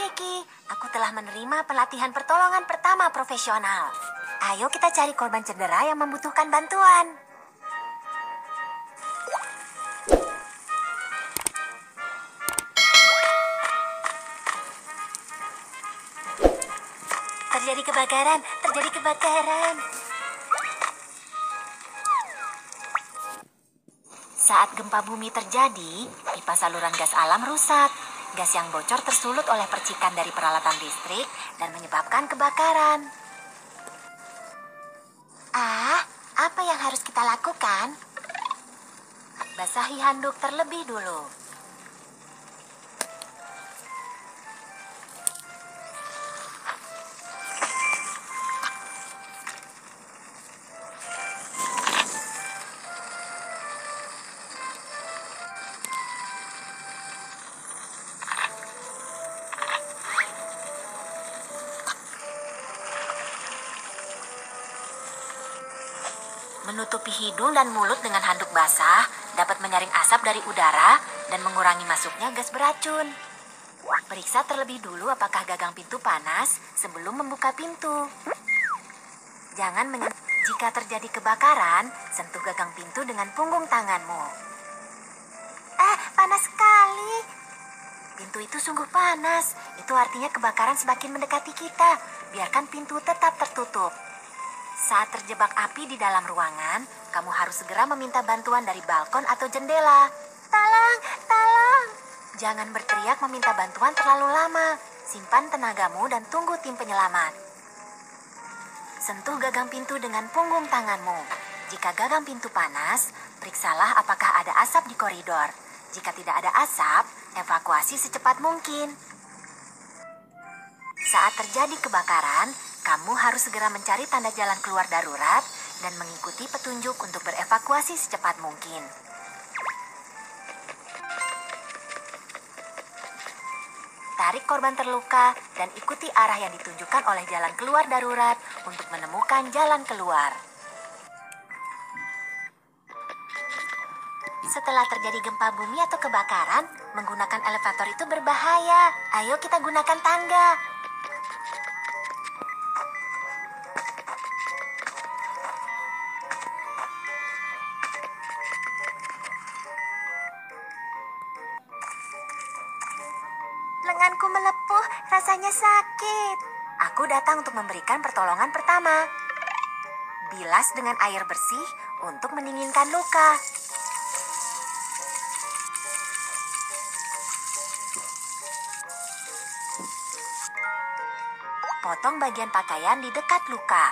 Kiki, aku telah menerima pelatihan pertolongan pertama profesional. Ayo kita cari korban cedera yang membutuhkan bantuan. Terjadi kebakaran. Saat gempa bumi terjadi, pipa saluran gas alam rusak. Gas yang bocor tersulut oleh percikan dari peralatan listrik dan menyebabkan kebakaran. Apa yang harus kita lakukan? Basahi handuk terlebih dulu. Menutupi hidung dan mulut dengan handuk basah dapat menyaring asap dari udara dan mengurangi masuknya gas beracun. Periksa terlebih dulu apakah gagang pintu panas sebelum membuka pintu. Jika terjadi kebakaran, sentuh gagang pintu dengan punggung tanganmu. Panas sekali. Pintu itu sungguh panas. Itu artinya kebakaran semakin mendekati kita. Biarkan pintu tetap tertutup. Saat terjebak api di dalam ruangan, kamu harus segera meminta bantuan dari balkon atau jendela. Tolong, tolong. Jangan berteriak meminta bantuan terlalu lama. Simpan tenagamu dan tunggu tim penyelamat. Sentuh gagang pintu dengan punggung tanganmu. Jika gagang pintu panas, periksalah apakah ada asap di koridor. Jika tidak ada asap, evakuasi secepat mungkin. Saat terjadi kebakaran, kamu harus segera mencari tanda jalan keluar darurat dan mengikuti petunjuk untuk berevakuasi secepat mungkin. Tarik korban terluka dan ikuti arah yang ditunjukkan oleh jalan keluar darurat untuk menemukan jalan keluar. Setelah terjadi gempa bumi atau kebakaran, menggunakan elevator itu berbahaya. Ayo kita gunakan tangga. Lenganku melepuh, rasanya sakit. Aku datang untuk memberikan pertolongan pertama. Bilas dengan air bersih untuk mendinginkan luka. Potong bagian pakaian di dekat luka.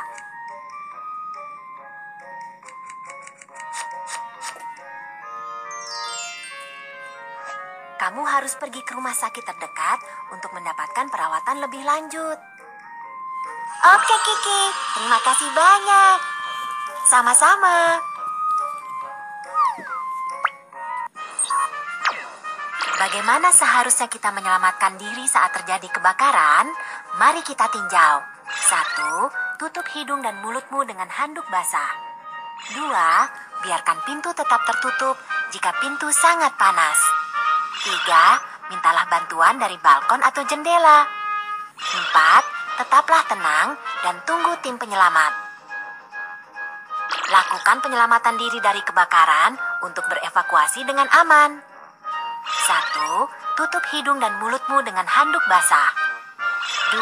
Kamu harus pergi ke rumah sakit terdekat untuk mendapatkan perawatan lebih lanjut. Oke, Kiki. Terima kasih banyak. Sama-sama. Bagaimana seharusnya kita menyelamatkan diri saat terjadi kebakaran? Mari kita tinjau. 1. Tutup hidung dan mulutmu dengan handuk basah. 2. Biarkan pintu tetap tertutup jika pintu sangat panas. 3. Mintalah bantuan dari balkon atau jendela. 4. Tetaplah tenang dan tunggu tim penyelamat. Lakukan penyelamatan diri dari kebakaran untuk berevakuasi dengan aman. 1. Tutup hidung dan mulutmu dengan handuk basah. 2.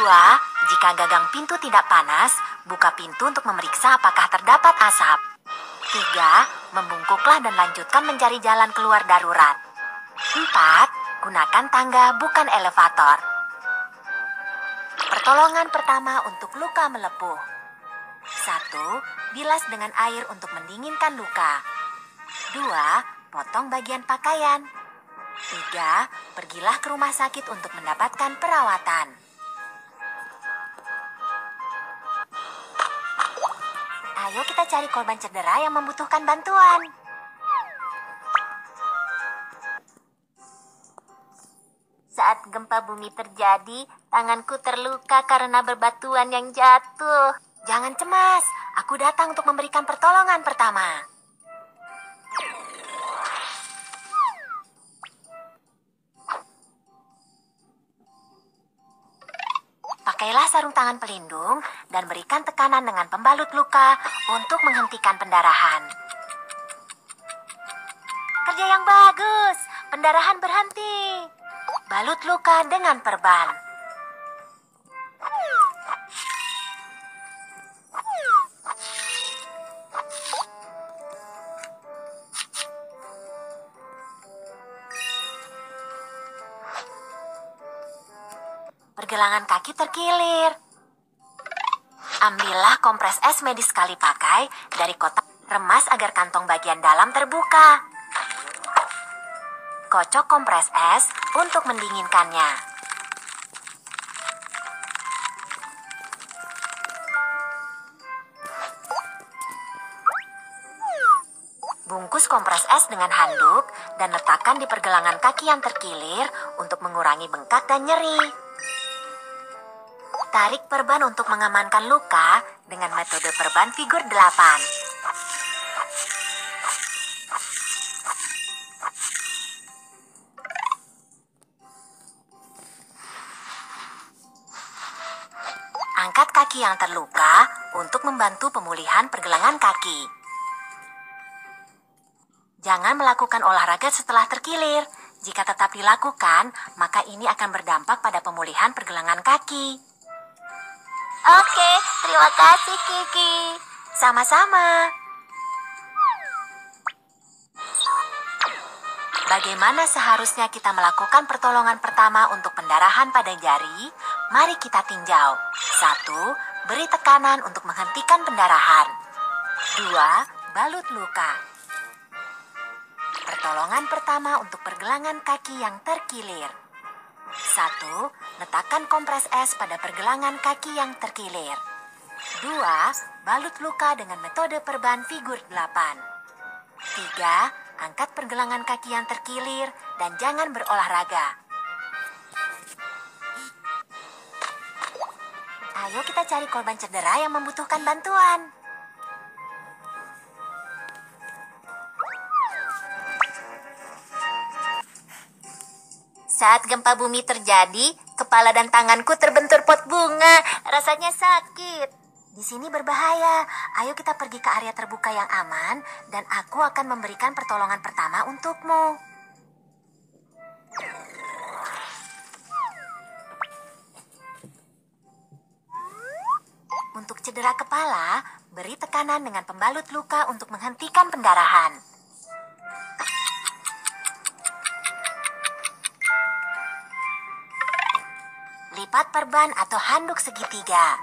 Jika gagang pintu tidak panas, buka pintu untuk memeriksa apakah terdapat asap. 3. Membungkuklah dan lanjutkan mencari jalan keluar darurat. 4. Gunakan tangga bukan elevator. Pertolongan pertama untuk luka melepuh. 1. Bilas dengan air untuk mendinginkan luka. 2. Potong bagian pakaian. 3. Pergilah ke rumah sakit untuk mendapatkan perawatan. Ayo kita cari korban cedera yang membutuhkan bantuan. Saat gempa bumi terjadi, tanganku terluka karena berbatuan yang jatuh. Jangan cemas, aku datang untuk memberikan pertolongan pertama. sarung tangan pelindung dan berikan tekanan dengan pembalut luka untuk menghentikan pendarahan. Kerja yang bagus, pendarahan berhenti. Balut luka dengan perban. Pergelangan kaki terkilir. Ambillah kompres es medis sekali pakai dari kotak, remas agar kantong bagian dalam terbuka. Kocok kompres es untuk mendinginkannya. Bungkus kompres es dengan handuk dan letakkan di pergelangan kaki yang terkilir untuk mengurangi bengkak dan nyeri. Tarik perban untuk mengamankan luka dengan metode perban figur 8. Angkat kaki yang terluka untuk membantu pemulihan pergelangan kaki. Jangan melakukan olahraga setelah terkilir. Jika tetap dilakukan, maka ini akan berdampak pada pemulihan pergelangan kaki. Oke, terima kasih Kiki. Sama-sama. Bagaimana seharusnya kita melakukan pertolongan pertama untuk pendarahan pada jari? Mari kita tinjau. 1. Beri tekanan untuk menghentikan pendarahan. 2. Balut luka. Pertolongan pertama untuk pergelangan kaki yang terkilir. 1. Letakkan kompres es pada pergelangan kaki yang terkilir. 2. Balut luka dengan metode perban figur 8. 3. Angkat pergelangan kaki yang terkilir dan jangan berolahraga. Ayo kita cari korban cedera yang membutuhkan bantuan. Saat gempa bumi terjadi, kepala dan tanganku terbentur pot bunga. Rasanya sakit. Di sini berbahaya. Ayo kita pergi ke area terbuka yang aman dan aku akan memberikan pertolongan pertama untukmu. Untuk cedera kepala, beri tekanan dengan pembalut luka untuk menghentikan pendarahan. Lipat perban atau handuk segitiga.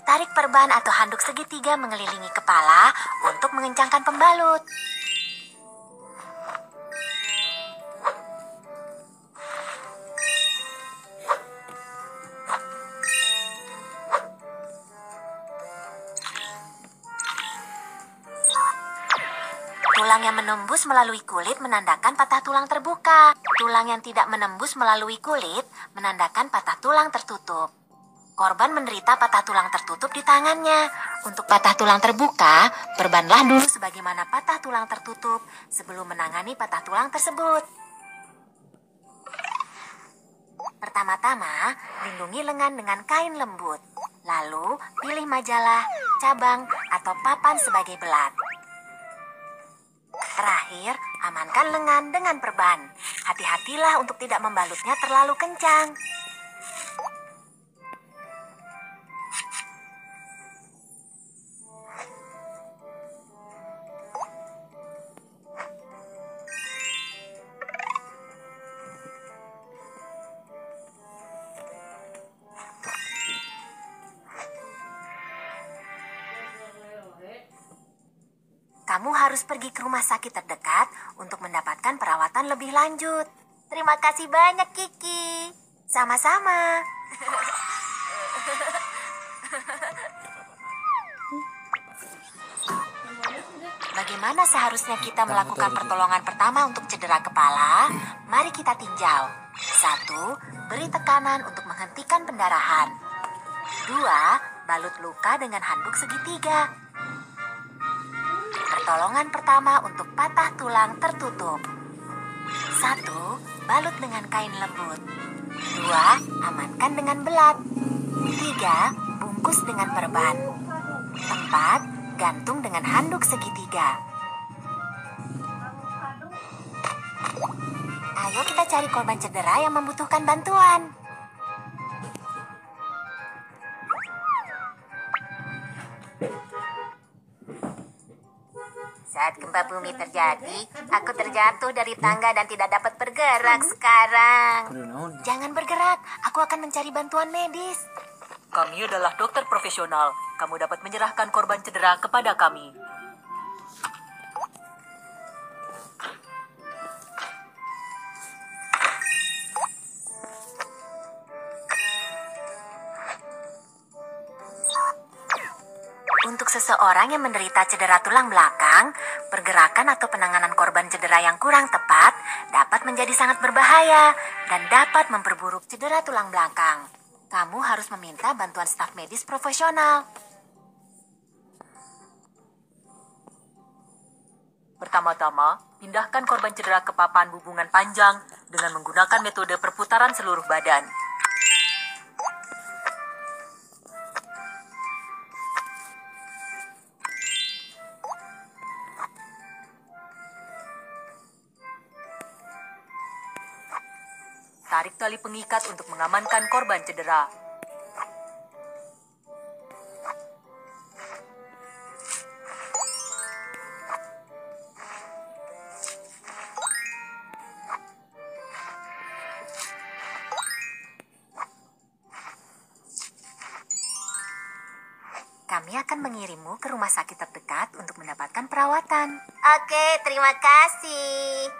Tarik perban atau handuk segitiga mengelilingi kepala untuk mengencangkan pembalut. Tulang yang menembus melalui kulit menandakan patah tulang terbuka. Tulang yang tidak menembus melalui kulit menandakan patah tulang tertutup. Korban menderita patah tulang tertutup di tangannya. Untuk patah tulang terbuka, perbanlah dulu sebagaimana patah tulang tertutup sebelum menangani patah tulang tersebut. Pertama-tama, lindungi lengan dengan kain lembut. Lalu, pilih majalah, cabang, atau papan sebagai belat. Terakhir, amankan lengan dengan perban. Hati-hatilah untuk tidak membalutnya terlalu kencang. Kamu harus pergi ke rumah sakit terdekat untuk mendapatkan perawatan lebih lanjut. Terima kasih banyak, Kiki. Sama-sama. Bagaimana seharusnya kita melakukan pertolongan pertama untuk cedera kepala? Mari kita tinjau. 1. Beri tekanan untuk menghentikan pendarahan. 2. Balut luka dengan handuk segitiga. Pertolongan pertama untuk patah tulang tertutup. 1. Balut dengan kain lembut. 2. Amankan dengan belat. 3. Bungkus dengan perban. 4. Gantung dengan handuk segitiga. Ayo kita cari korban cedera yang membutuhkan bantuan. Saat gempa bumi terjadi, aku terjatuh dari tangga dan tidak dapat bergerak sekarang. Jangan bergerak, aku akan mencari bantuan medis. Kami adalah dokter profesional. Kamu dapat menyerahkan korban cedera kepada kami. Untuk seseorang yang menderita cedera tulang belakang, pergerakan atau penanganan korban cedera yang kurang tepat dapat menjadi sangat berbahaya dan dapat memperburuk cedera tulang belakang. Kamu harus meminta bantuan staf medis profesional. Pertama-tama, pindahkan korban cedera ke papan hubungan panjang dengan menggunakan metode perputaran seluruh badan. Tarik tali pengikat untuk mengamankan korban cedera. Kami akan mengirimmu ke rumah sakit terdekat untuk mendapatkan perawatan. Oke, terima kasih.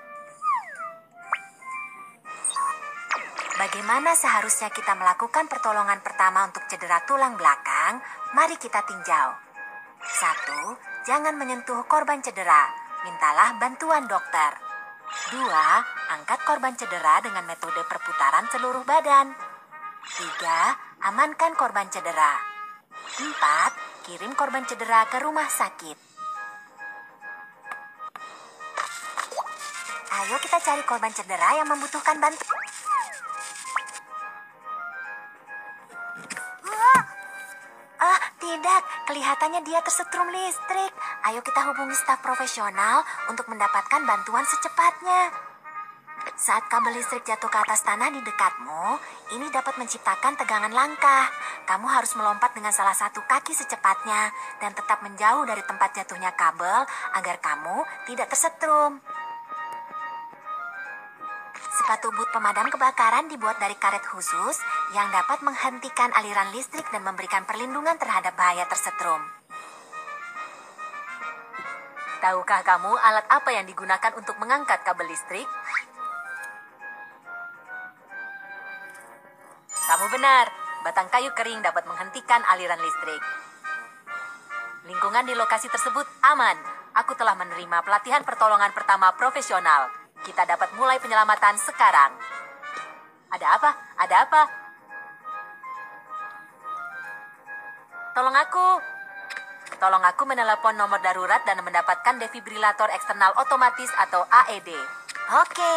Bagaimana seharusnya kita melakukan pertolongan pertama untuk cedera tulang belakang? Mari kita tinjau. 1. Jangan menyentuh korban cedera. Mintalah bantuan dokter. 2. Angkat korban cedera dengan metode perputaran seluruh badan. 3. Amankan korban cedera. 4. Kirim korban cedera ke rumah sakit. Ayo kita cari korban cedera yang membutuhkan bantuan. Tidak, kelihatannya dia tersetrum listrik. Ayo kita hubungi staf profesional untuk mendapatkan bantuan secepatnya. Saat kabel listrik jatuh ke atas tanah di dekatmu, ini dapat menciptakan tegangan langkah. Kamu harus melompat dengan salah satu kaki secepatnya dan tetap menjauh dari tempat jatuhnya kabel agar kamu tidak tersetrum. Sepatu boot pemadam kebakaran dibuat dari karet khusus yang dapat menghentikan aliran listrik dan memberikan perlindungan terhadap bahaya tersetrum. Tahukah kamu alat apa yang digunakan untuk mengangkat kabel listrik? Kamu benar, batang kayu kering dapat menghentikan aliran listrik. Lingkungan di lokasi tersebut aman. Aku telah menerima pelatihan pertolongan pertama profesional. Kita dapat mulai penyelamatan sekarang. Ada apa? Ada apa? Tolong aku. Tolong aku menelepon nomor darurat dan mendapatkan defibrilator eksternal otomatis atau AED. Oke.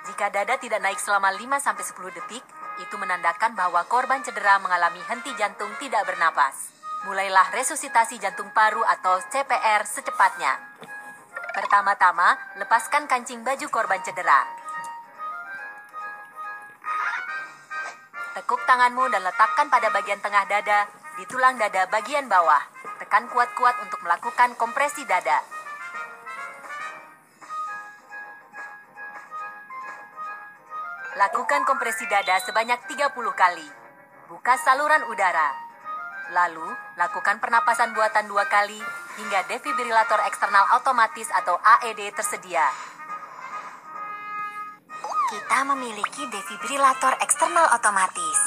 Jika dada tidak naik selama 5-10 detik, itu menandakan bahwa korban cedera mengalami henti jantung tidak bernapas. Mulailah resusitasi jantung paru atau CPR secepatnya. Pertama-tama, lepaskan kancing baju korban cedera. Tekuk tanganmu dan letakkan pada bagian tengah dada, di tulang dada bagian bawah. Tekan kuat-kuat untuk melakukan kompresi dada. Lakukan kompresi dada sebanyak 30 kali. Buka saluran udara. Lalu, lakukan pernapasan buatan 2 kali hingga defibrilator eksternal otomatis atau AED tersedia. Kita memiliki defibrilator eksternal otomatis.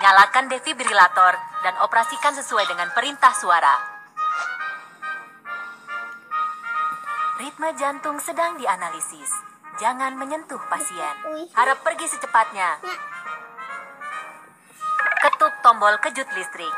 Nyalakan defibrilator dan operasikan sesuai dengan perintah suara. Ritme jantung sedang dianalisis. Jangan menyentuh pasien. Harap pergi secepatnya. Ketuk tombol kejut listrik.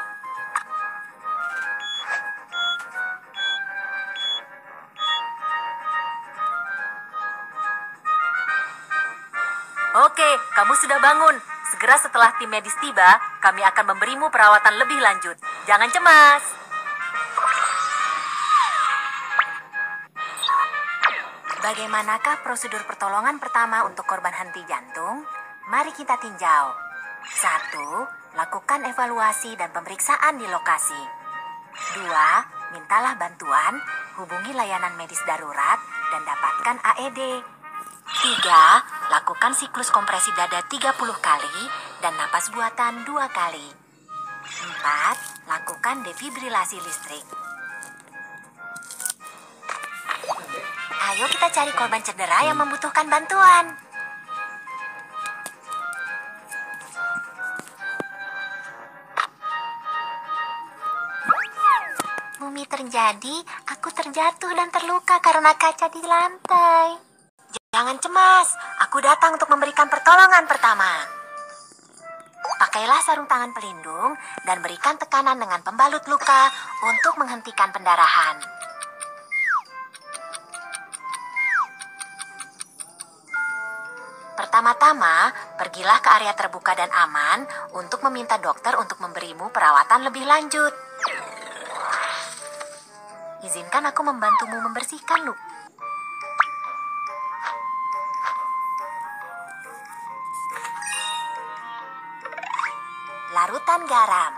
Kamu sudah bangun. Segera setelah tim medis tiba, kami akan memberimu perawatan lebih lanjut. Jangan cemas. Bagaimanakah prosedur pertolongan pertama untuk korban henti jantung? Mari kita tinjau. 1. Lakukan evaluasi dan pemeriksaan di lokasi. 2. Mintalah bantuan, hubungi layanan medis darurat, dan dapatkan AED. 3. Lakukan siklus kompresi dada 30 kali dan napas buatan 2 kali. 4. Lakukan defibrilasi listrik. Ayo kita cari korban cedera yang membutuhkan bantuan. Bumi terjadi, aku terjatuh dan terluka karena kaca di lantai. Jangan cemas, aku datang untuk memberikan pertolongan pertama. Pakailah sarung tangan pelindung dan berikan tekanan dengan pembalut luka untuk menghentikan pendarahan. Pertama-tama, pergilah ke area terbuka dan aman untuk meminta dokter untuk memberimu perawatan lebih lanjut. Izinkan aku membantumu membersihkan luka. Larutan garam.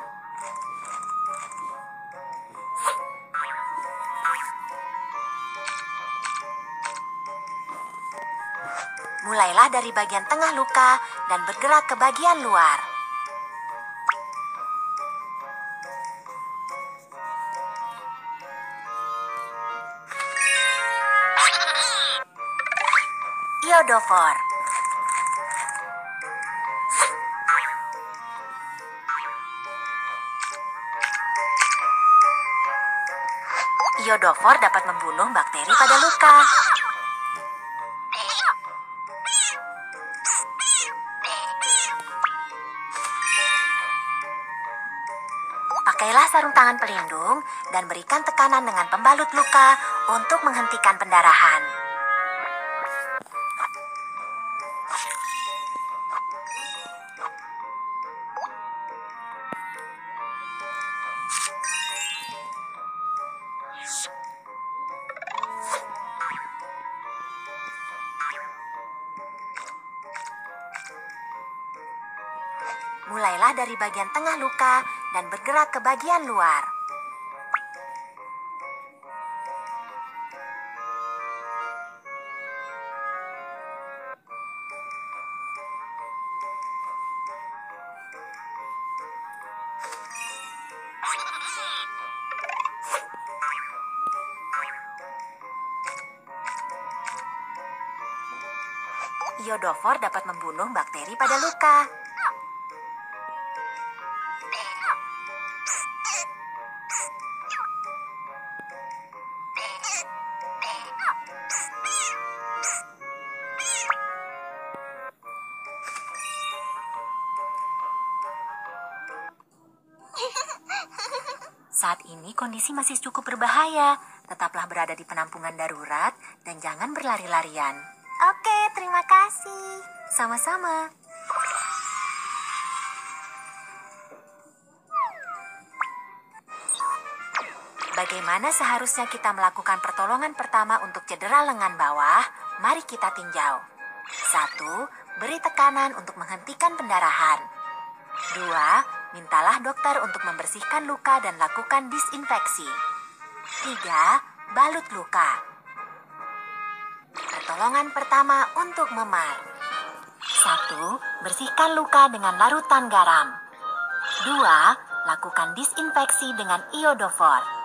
Mulailah dari bagian tengah luka dan bergerak ke bagian luar. Iodofor. Iodofor dapat membunuh bakteri pada luka. Pakailah sarung tangan pelindung dan berikan tekanan dengan pembalut luka untuk menghentikan pendarahan. Mulailah dari bagian tengah luka dan bergerak ke bagian luar. Iodofor dapat membunuh bakteri pada luka. Saat ini kondisi masih cukup berbahaya. Tetaplah berada di penampungan darurat dan jangan berlari-larian. Oke, terima kasih. Sama-sama. Bagaimana seharusnya kita melakukan pertolongan pertama untuk cedera lengan bawah? Mari kita tinjau. 1. Beri tekanan untuk menghentikan pendarahan. 2. Mintalah dokter untuk membersihkan luka dan lakukan disinfeksi. 3. Balut luka. Pertolongan pertama untuk memar. 1. Bersihkan luka dengan larutan garam. 2. Lakukan disinfeksi dengan iodofor.